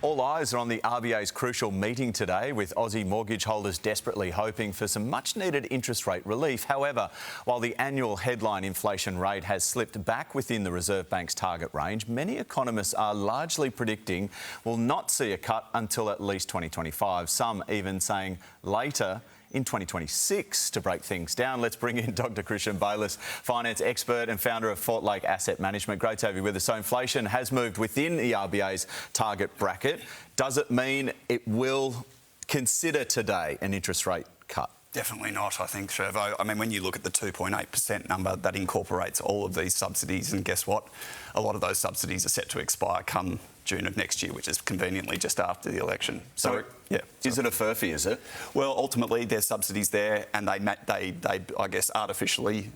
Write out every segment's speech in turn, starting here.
All eyes are on the RBA's crucial meeting today, with Aussie mortgage holders desperately hoping for some much-needed interest rate relief. However, while the annual headline inflation rate has slipped back within the Reserve Bank's target range, many economists are largely predicting we'll not see a cut until at least 2025, some even saying later in 2026. To break things down, let's bring in Dr. Christian Baylis, finance expert and founder of Fortlake Asset Management. Great to have you with us. So inflation has moved within the RBA's target bracket. Does it mean it will consider today an interest rate cut? Definitely not, I think, Trevo. I mean, when you look at the 2.8% number, that incorporates all of these subsidies, and guess what? A lot of those subsidies are set to expire come June of next year, which is convenently just after the election. So, yeah. Is it a furphy, is it? Well, ultimately, there's subsidies there, and they I guess, artificially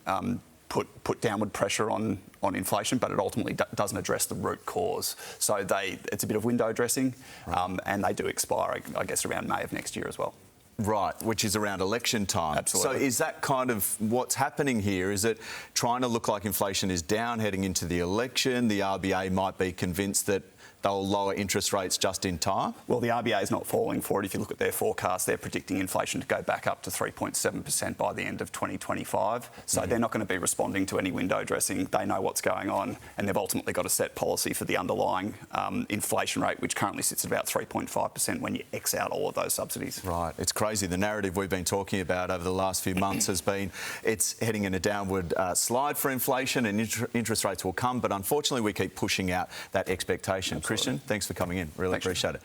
put downward pressure on inflation, but it ultimately doesn't address the root cause. So it's a bit of window dressing, right. And they do expire, I guess, around May of next year as well. Right, which is around election time. Absolutely. So is that kind of what's happening here? Is it trying to look like inflation is down heading into the election? The RBA might be convinced that they'll lower interest rates just in time? Well, the RBA is not falling for it. If you look at their forecast, they're predicting inflation to go back up to 3.7% by the end of 2025. So they're not going to be responding to any window dressing. They know what's going on, and they've ultimately got a set policy for the underlying inflation rate, which currently sits at about 3.5% when you X out all of those subsidies. Right. It's crazy. The narrative we've been talking about over the last few months has been it's heading in a downward slide for inflation, and interest rates will come, but unfortunately we keep pushing out that expectation. Absolutely. Christian, thanks for coming in. Really appreciate it.